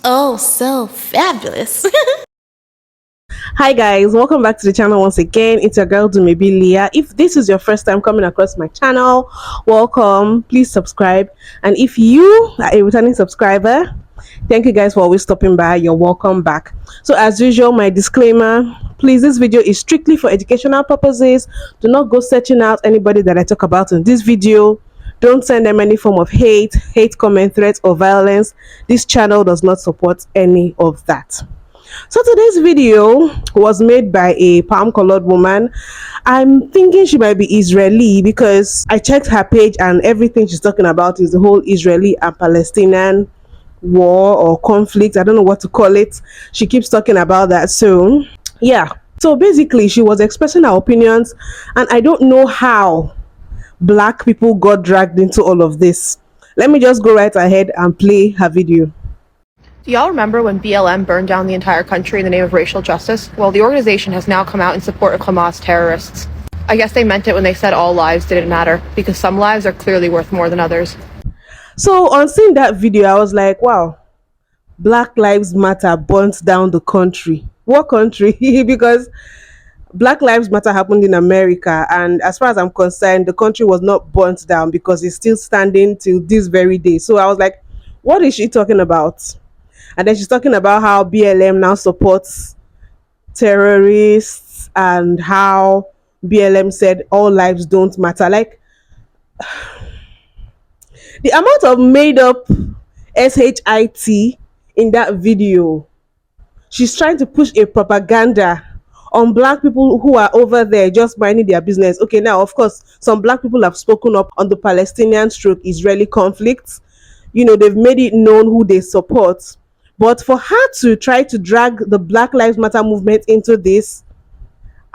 Oh, so fabulous. Hi guys, welcome back to the channel once again. It's your girl Dumebi Leah. If this is your first time coming across my channel, welcome. Please subscribe. And if you are a returning subscriber, thank you guys for always stopping by. You're welcome back. So as usual, my disclaimer, please, this video is strictly for educational purposes. Do not go searching out anybody that I talk about in this video. Don't send them any form of hate comment, threats, or violence. This channel does not support any of that. So today's video was made by a palm-colored woman. I'm thinking she might be Israeli because I checked her page and everything she's talking about is the whole Israeli and Palestinian war or conflict. I don't know what to call it. She keeps talking about that. So yeah, so basically she was expressing her opinions, and I don't know how black people got dragged into all of this. Let me just go right ahead and play her video. Do y'all remember when BLM burned down the entire country in the name of racial justice? Well, the organization has now come out in support of Hamas terrorists. I guess they meant it when they said all lives didn't matter, because some lives are clearly worth more than others. So on seeing that video, I was like, wow, Black Lives Matter burnt down the country. What country? Because Black Lives Matter happened in America, and as far as I'm concerned, the country was not burnt down because it's still standing till this very day. So I was like, what is she talking about? And then she's talking about how BLM now supports terrorists and how BLM said all lives don't matter. Like, the amount of made up shit in that video, she's trying to push a propaganda on black people who are over there just minding their business. Okay, now of course some black people have spoken up on the Palestinian stroke Israeli conflict. You know, they've made it known who they support. But for her to try to drag the Black Lives Matter movement into this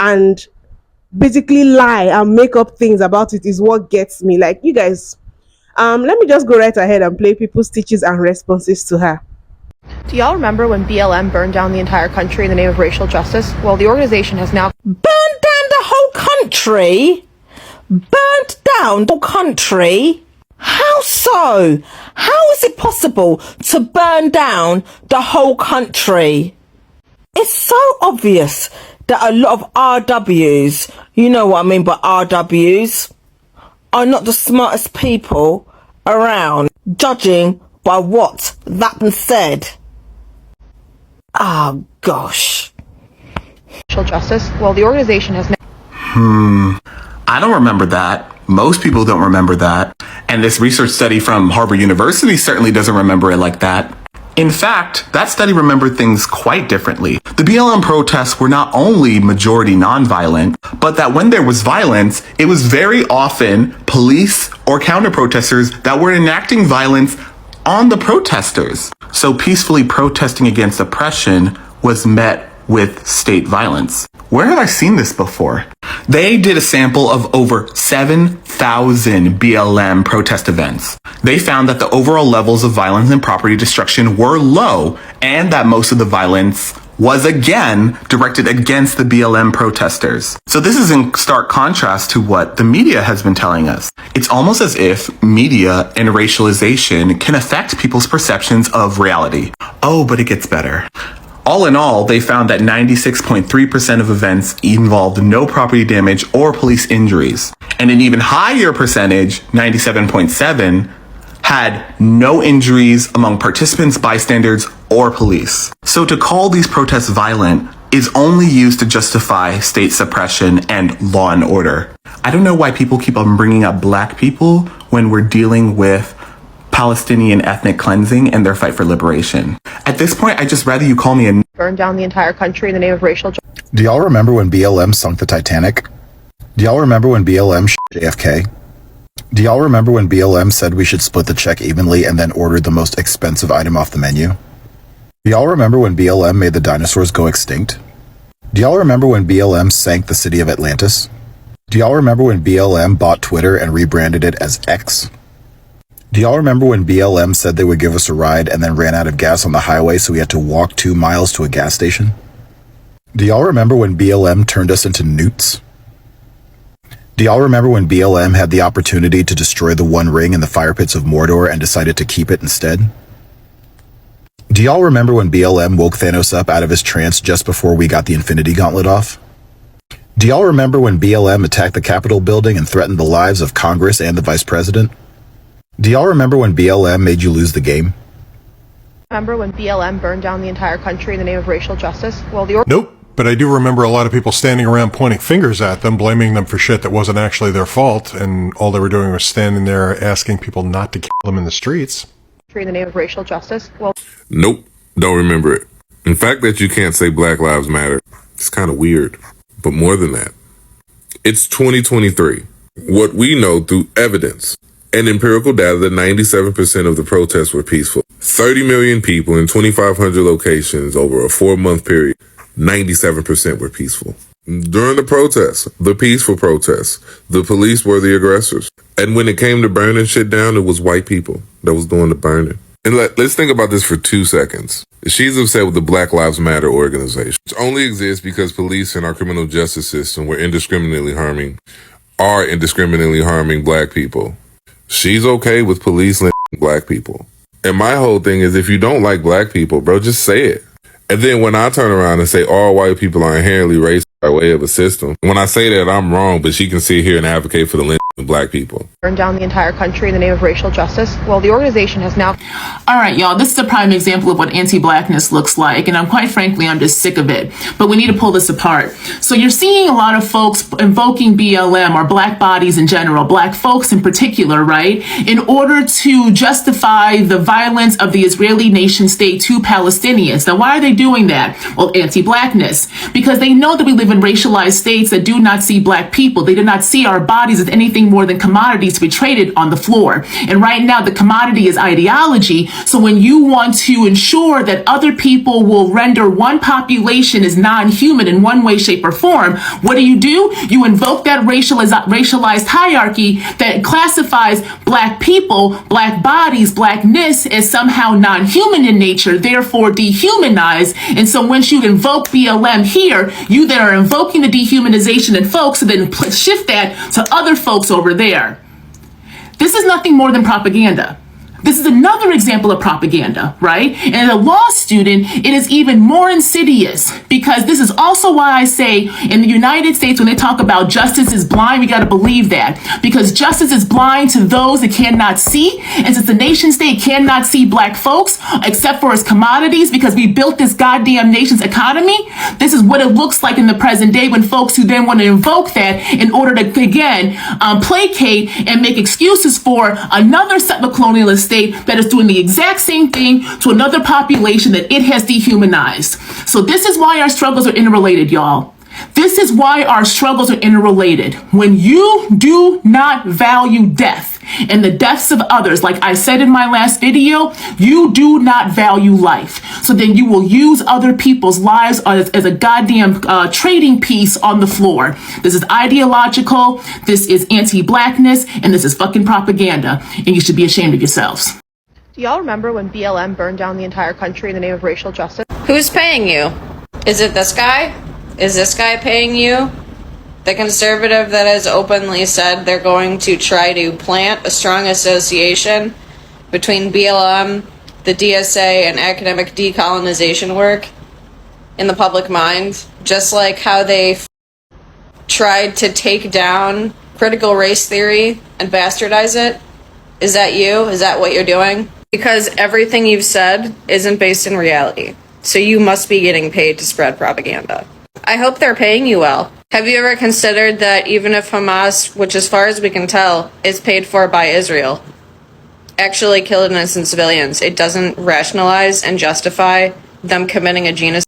and basically lie and make up things about it is what gets me. Like, you guys, let me just go right ahead and play people's speeches and responses to her. Do y'all remember when BLM burned down the entire country in the name of racial justice? Well, the organization has now burned down the whole country? Burnt down the country? How so? How is it possible to burn down the whole country? It's so obvious that a lot of RWs, you know what I mean by RWs, are not the smartest people around, judging by what that been said. Oh gosh. racial justice. Well, the organization has now I don't remember that. Most people don't remember that. And this research study from Harvard University certainly doesn't remember it like that. In fact, that study remembered things quite differently. The BLM protests were not only majority nonviolent, but that when there was violence, it was very often police or counter-protesters that were enacting violence on the protesters. So peacefully protesting against oppression was met with state violence. Where have I seen this before? They did a sample of over 7,000 BLM protest events. They found that the overall levels of violence and property destruction were low, and that most of the violence was again directed against the BLM protesters. So this is in stark contrast to what the media has been telling us. It's almost as if media and racialization can affect people's perceptions of reality. Oh, but it gets better. All in all, they found that 96.3% of events involved no property damage or police injuries. And an even higher percentage, 97.7%, had no injuries among participants, bystanders, or police. So to call these protests violent is only used to justify state suppression and law and order. I don't know why people keep on bringing up black people when we're dealing with Palestinian ethnic cleansing and their fight for liberation. At this point, I'd just rather you call me a burned down the entire country in the name of racial justice. Do y'all remember when BLM sunk the Titanic? Do y'all remember when BLM JFK? Do y'all remember when BLM said we should split the check evenly and then ordered the most expensive item off the menu? Do y'all remember when BLM made the dinosaurs go extinct? Do y'all remember when BLM sank the city of Atlantis? Do y'all remember when BLM bought Twitter and rebranded it as X? Do y'all remember when BLM said they would give us a ride and then ran out of gas on the highway so we had to walk 2 miles to a gas station? Do y'all remember when BLM turned us into newts? Do y'all remember when BLM had the opportunity to destroy the One Ring in the fire pits of Mordor and decided to keep it instead? Do y'all remember when BLM woke Thanos up out of his trance just before we got the Infinity Gauntlet off? Do y'all remember when BLM attacked the Capitol building and threatened the lives of Congress and the Vice President? Do y'all remember when BLM made you lose the game? Remember when BLM burned down the entire country in the name of racial justice? Well, Nope, but I do remember a lot of people standing around pointing fingers at them, blaming them for shit that wasn't actually their fault, and all they were doing was standing there asking people not to kill them in the streets. in the name of racial justice? Well, Nope, don't remember it. In fact, that you can't say Black Lives Matter, it's kind of weird. But more than that, it's 2023. What we know through evidence and empirical data that 97% of the protests were peaceful. 30 million people in 2,500 locations over a 4-month period, 97% were peaceful. During the protests, the peaceful protests, the police were the aggressors. And when it came to burning shit down, it was white people that was doing the burning. And let's think about this for 2 seconds. She's upset with the Black Lives Matter organization, which only exists because police in our criminal justice system are indiscriminately harming black people. She's okay with police black people. And my whole thing is, if you don't like black people, bro, just say it. And then when I turn around and say all white people are inherently racist by way of a system, when I say that, I'm wrong, but she can sit here and advocate for the lynching of black people. Burn down the entire country in the name of racial justice. Well, the organization has now... All right, y'all, this is a prime example of what anti-blackness looks like, and quite frankly, I'm just sick of it. But we need to pull this apart. So you're seeing a lot of folks invoking BLM, or black bodies in general, black folks in particular, right, in order to justify the violence of the Israeli nation state to Palestinians. Now, why are they doing that? Well, anti-blackness, because they know that we live in racialized states that do not see black people. They do not see our bodies as anything more than commodities to be traded on the floor. And right now, the commodity is ideology. So when you want to ensure that other people will render one population as non-human in one way, shape, or form, what do? You invoke that racialized hierarchy that classifies black people, black bodies, blackness as somehow non-human in nature, therefore dehumanized. And so once you invoke BLM here, you then are invoking the dehumanization in folks and then shift that to other folks over there. This is nothing more than propaganda. This is another example of propaganda, right? And as a law student, it is even more insidious, because this is also why I say in the United States, when they talk about justice is blind, we got to believe that, because justice is blind to those that cannot see. And since the nation state cannot see black folks except for as commodities, because we built this goddamn nation's economy, this is what it looks like in the present day when folks who then want to invoke that in order to, again, placate and make excuses for another settler colonialist state that is doing the exact same thing to another population that it has dehumanized. So this is why our struggles are interrelated, y'all. This is why our struggles are interrelated. When you do not value death and the deaths of others, like I said in my last video, you do not value life. So then you will use other people's lives as a goddamn trading piece on the floor. This is ideological, this is anti-blackness, and this is fucking propaganda. And you should be ashamed of yourselves. Do y'all remember when BLM burned down the entire country in the name of racial justice? Who's paying you? Is it this guy? Is this guy paying you? The conservative that has openly said they're going to try to plant a strong association between BLM, the DSA, and academic decolonization work in the public mind, just like how they tried to take down critical race theory and bastardize it? Is that you? Is that what you're doing? Because everything you've said isn't based in reality. So you must be getting paid to spread propaganda. I hope they're paying you well. Have you ever considered that even if Hamas, which as far as we can tell, is paid for by Israel, actually killed innocent civilians, it doesn't rationalize and justify them committing a genocide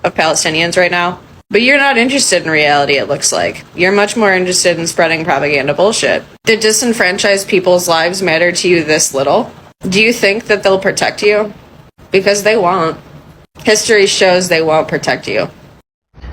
of Palestinians right now? But you're not interested in reality, it looks like. You're much more interested in spreading propaganda bullshit. Do disenfranchised people's lives matter to you this little? Do you think that they'll protect you? Because they won't. History shows they won't protect you.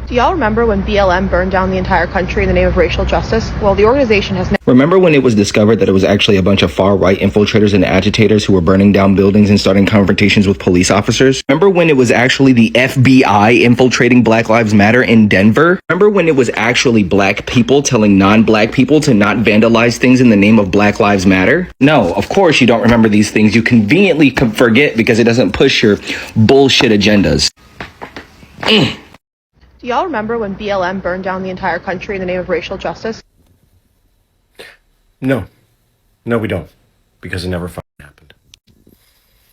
Do y'all remember when BLM burned down the entire country in the name of racial justice? Well, the organization has now... Remember when it was discovered that it was actually a bunch of far-right infiltrators and agitators who were burning down buildings and starting confrontations with police officers? Remember when it was actually the FBI infiltrating Black Lives Matter in Denver? Remember when it was actually black people telling non-black people to not vandalize things in the name of Black Lives Matter? No, of course you don't remember these things. You conveniently forget because it doesn't push your bullshit agendas. Do y'all remember when BLM burned down the entire country in the name of racial justice? No, we don't, because it never fucking happened.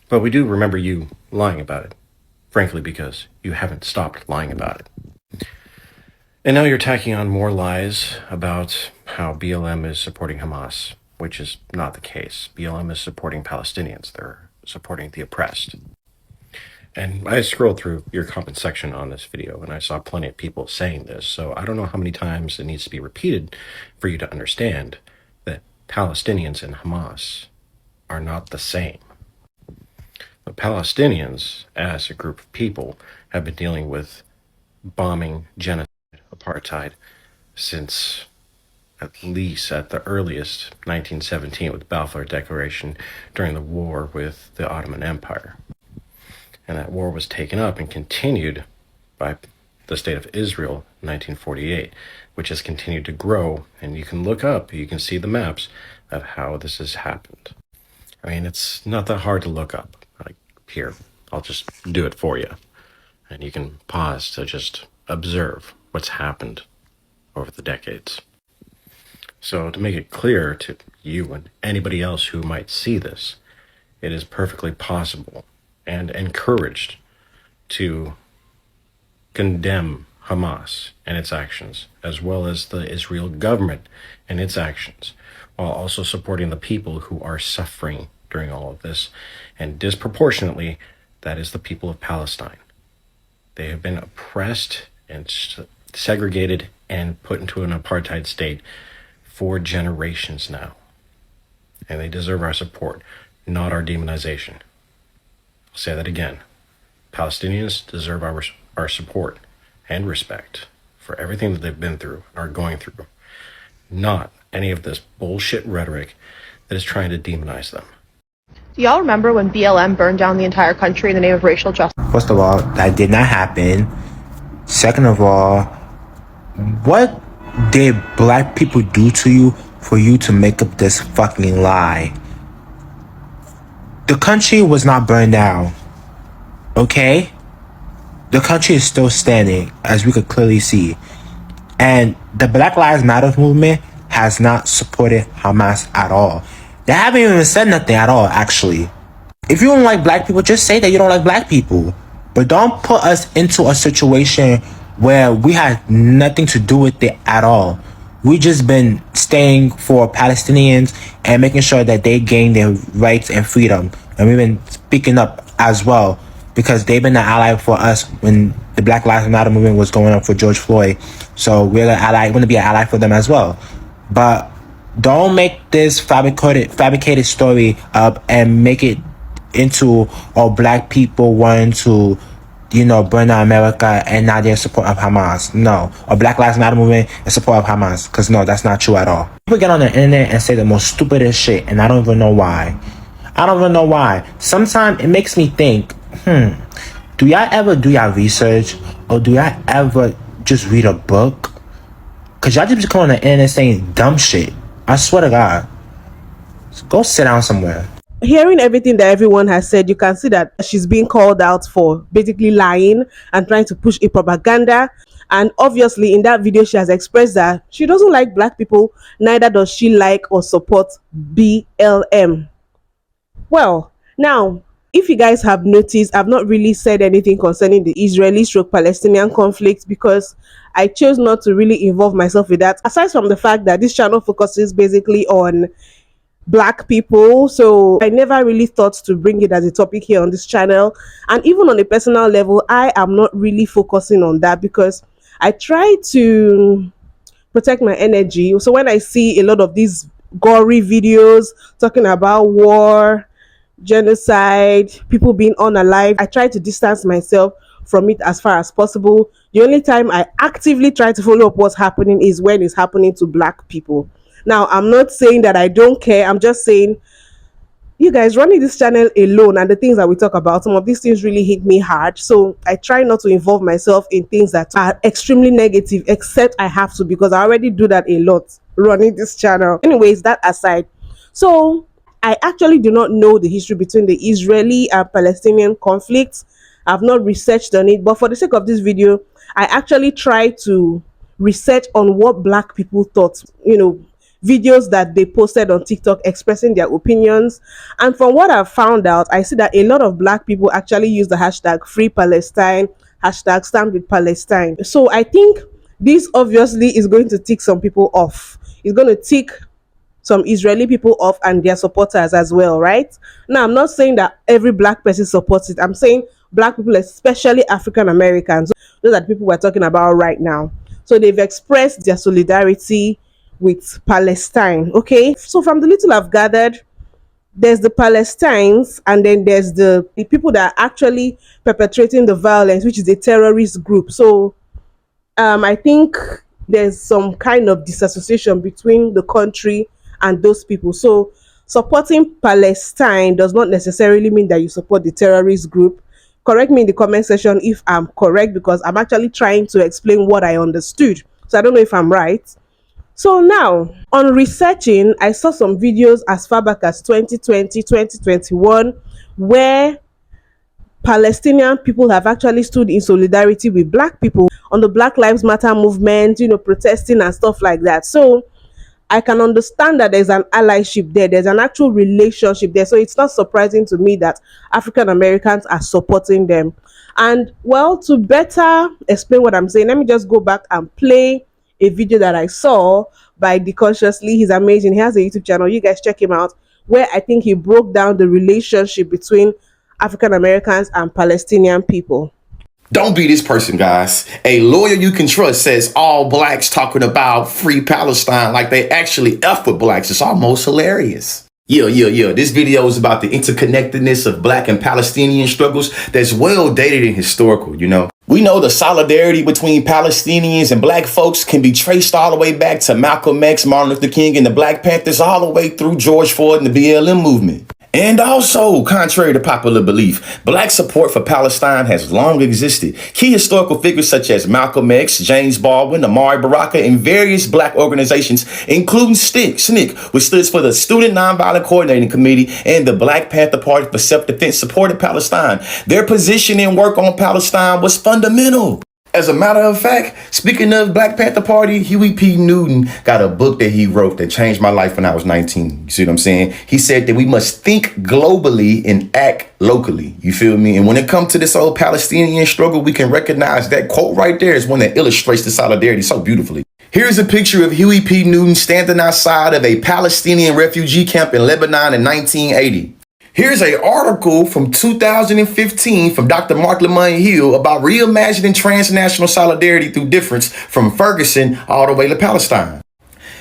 But we do remember you lying about it, frankly, because you haven't stopped lying about it. And now you're tacking on more lies about how BLM is supporting Hamas, which is not the case. BLM is supporting Palestinians. They're supporting the oppressed. And I scrolled through your comment section on this video, and I saw plenty of people saying this, so I don't know how many times it needs to be repeated for you to understand that Palestinians and Hamas are not the same. The Palestinians, as a group of people, have been dealing with bombing, genocide, apartheid since at least at the earliest 1917 with the Balfour Declaration during the war with the Ottoman Empire. And that war was taken up and continued by the State of Israel in 1948, which has continued to grow. And you can look up, you can see the maps of how this has happened. I mean, it's not that hard to look up. Like, here, I'll just do it for you. And you can pause to just observe what's happened over the decades. So to make it clear to you and anybody else who might see this, it is perfectly possible and encouraged to condemn Hamas and its actions, as well as the Israel government and its actions, while also supporting the people who are suffering during all of this. And disproportionately, that is the people of Palestine. They have been oppressed and segregated and put into an apartheid state for generations now. And they deserve our support, not our demonization. I'll say that again. Palestinians deserve our support and respect for everything that they've been through and are going through, not any of this bullshit rhetoric that is trying to demonize them. Do y'all remember when BLM burned down the entire country in the name of racial justice? First of all, that did not happen. Second of all, what did black people do to you for you to make up this fucking lie? The country was not burned down, okay? The country is still standing, as we could clearly see. And the Black Lives Matter movement has not supported Hamas at all. They haven't even said nothing at all, actually. If you don't like black people, just say that you don't like black people. But don't put us into a situation where we had nothing to do with it at all. We just been staying for Palestinians and making sure that they gain their rights and freedom. And we've been speaking up as well because they've been an ally for us when the Black Lives Matter movement was going on for George Floyd. So we're an ally, going to be an ally for them as well. But don't make this fabricated story up and make it into all black people wanting to, burn down America and not in support of Hamas. No. Or Black Lives Matter movement in support of Hamas. Because no, that's not true at all. People get on the internet and say the most stupidest shit, and I don't even know why. Sometimes it makes me think, do y'all ever do y'all research? Or do y'all ever just read a book? Because y'all just come on the internet saying dumb shit. I swear to God. So go sit down somewhere. Hearing everything that everyone has said, you can see that she's being called out for basically lying and trying to push a propaganda. And obviously in that video she has expressed that she doesn't like black people, neither does she like or support BLM. Well, now if you guys have noticed, I've not really said anything concerning the Israeli/Palestinian conflict because I chose not to really involve myself with that, aside from the fact that this channel focuses basically on black people. So I never really thought to bring it as a topic here on this channel. And even on a personal level, I am not really focusing on that because I try to protect my energy. So when I see a lot of these gory videos talking about war, genocide, people being unalive, I try to distance myself from it as far as possible, The only time I actively try to follow up what's happening is when it's happening to black people. Now, I'm not saying that I don't care. I'm just saying you guys running this channel alone and the things that we talk about, some of these things really hit me hard. So I try not to involve myself in things that are extremely negative, except I have to, because I already do that a lot running this channel. Anyways, that aside, so I actually do not know the history between the Israeli and Palestinian conflicts. I've not researched on it, but for the sake of this video, I actually try to research on what black people thought, videos that they posted on TikTok expressing their opinions. And from what I've found out, I see that a lot of black people actually use the hashtag Free Palestine, hashtag Stand with Palestine. So I think this obviously is going to tick some people off. It's going to tick some Israeli people off and their supporters as well, right? Now, I'm not saying that every black person supports it. I'm saying black people, especially African Americans, those are the people we're talking about right now. So they've expressed their solidarity with Palestine. Okay, so from the little I've gathered, there's the Palestinians, and then there's the people that are actually perpetrating the violence, which is a terrorist group. So I think there's some kind of disassociation between the country and those people. So supporting Palestine does not necessarily mean that you support the terrorist group. Correct me in the comment section if I'm correct, because I'm actually trying to explain what I understood. So I don't know if I'm right. So now, on researching, I saw some videos as far back as 2020, 2021, where Palestinian people have actually stood in solidarity with black people on the Black Lives Matter movement, protesting and stuff like that. So I can understand that there's an allyship there. There's an actual relationship there. So it's not surprising to me that African Americans are supporting them. And well, to better explain what I'm saying, let me just go back and play a video that I saw by Deconsciously. He's amazing. He has a YouTube channel. You guys check him out, where I think he broke down the relationship between African Americans and Palestinian people. Don't be this person, guys. A lawyer you can trust says all blacks talking about free Palestine like they actually F with blacks. It's almost hilarious. Yeah. This video is about the interconnectedness of black and Palestinian struggles that's well dated and historical, We know the solidarity between Palestinians and black folks can be traced all the way back to Malcolm X, Martin Luther King, and the Black Panthers, all the way through George Floyd and the BLM movement. And also, contrary to popular belief, black support for Palestine has long existed. Key historical figures such as Malcolm X, James Baldwin, Amari Baraka, and various black organizations, including SNCC, which stood for the Student Nonviolent Coordinating Committee, and the Black Panther Party for Self-Defense, supported Palestine. Their position and work on Palestine was fundamental. As a matter of fact, speaking of Black Panther Party, Huey P. Newton got a book that he wrote that changed my life when I was 19. You see what I'm saying? He said that we must think globally and act locally. You feel me? And when it comes to this old Palestinian struggle, we can recognize that quote right there is one that illustrates the solidarity so beautifully. Here's a picture of Huey P. Newton standing outside of a Palestinian refugee camp in Lebanon in 1980. Here's an article from 2015 from Dr. Mark Lamont Hill about reimagining transnational solidarity through difference from Ferguson all the way to Palestine.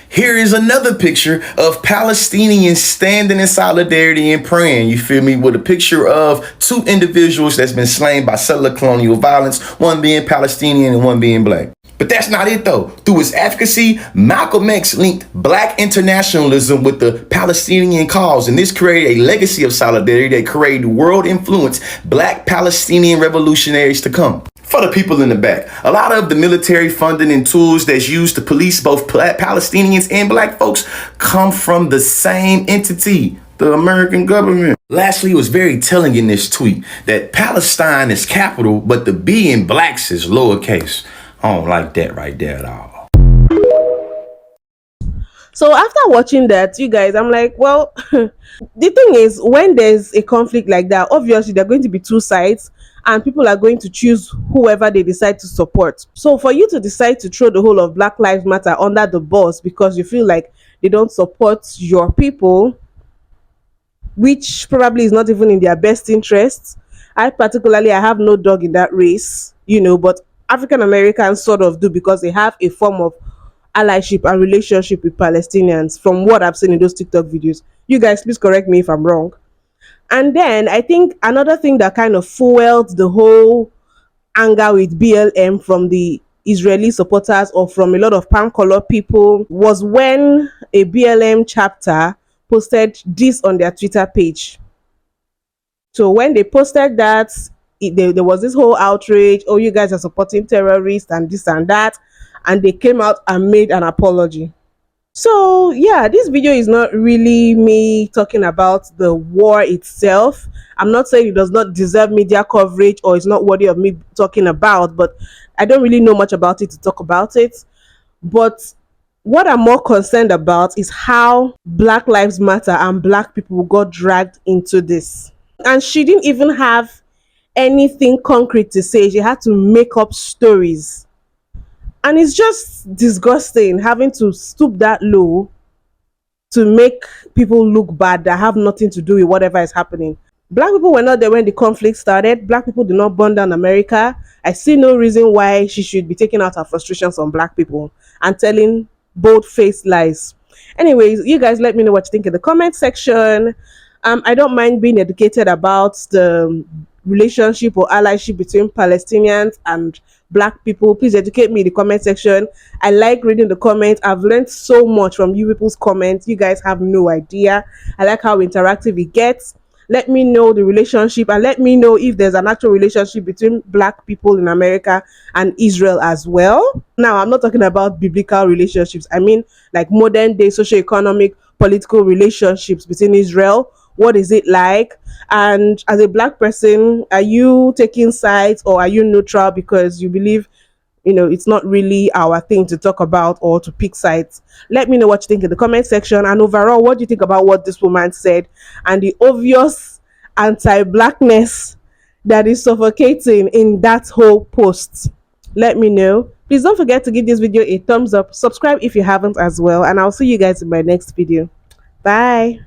Here is another picture of Palestinians standing in solidarity and praying, you feel me, with a picture of two individuals that's been slain by settler colonial violence, one being Palestinian and one being black. But that's not it, though. Through his advocacy, Malcolm X linked black internationalism with the Palestinian cause, and this created a legacy of solidarity that created world-influenced black Palestinian revolutionaries to come. For the people in the back, a lot of the military funding and tools that's used to police both Palestinians and black folks come from the same entity, the American government. Lastly, it was very telling in this tweet that Palestine is capital, but the B in blacks is lowercase. I don't like that right there at all. So after watching that, you guys, I'm like, well, the thing is, when there's a conflict like that, obviously there are going to be two sides and people are going to choose whoever they decide to support. So for you to decide to throw the whole of Black Lives Matter under the bus because you feel like they don't support your people, which probably is not even in their best interests. I have no dog in that race, but African Americans sort of do, because they have a form of allyship and relationship with Palestinians from what I've seen in those TikTok videos. You guys, please correct me if I'm wrong. And then I think another thing that kind of fueled the whole anger with BLM from the Israeli supporters or from a lot of palm color people was when a BLM chapter posted this on their Twitter page. So when they posted that, there was this whole outrage. Oh, you guys are supporting terrorists and this and that. And they came out and made an apology. So yeah, this video is not really me talking about the war itself. I'm not saying it does not deserve media coverage or it's not worthy of me talking about, but I don't really know much about it to talk about it. But what I'm more concerned about is how Black Lives Matter and Black people got dragged into this. And she didn't even have anything concrete to say. She had to make up stories. And it's just disgusting having to stoop that low to make people look bad that have nothing to do with whatever is happening. Black people were not there when the conflict started. Black people did not burn down America. I see no reason why she should be taking out her frustrations on Black people and telling bold-faced lies. Anyways, you guys let me know what you think in the comment section. I don't mind being educated about the relationship or allyship between Palestinians and Black people. Please educate me in the comment section. I like reading the comments. I've learned so much from you people's comments. You guys have no idea. I like how interactive it gets. Let me know the relationship and let me know if there's an actual relationship between Black people in America and Israel as well. Now, I'm not talking about biblical relationships. I mean like modern day socio-economic political relationships between Israel. What is it like? And as a Black person, are you taking sides or are you neutral because you believe, it's not really our thing to talk about or to pick sides? Let me know what you think in the comment section. And overall, what do you think about what this woman said and the obvious anti-blackness that is suffocating in that whole post? Let me know. Please don't forget to give this video a thumbs up. Subscribe if you haven't as well. And I'll see you guys in my next video. Bye.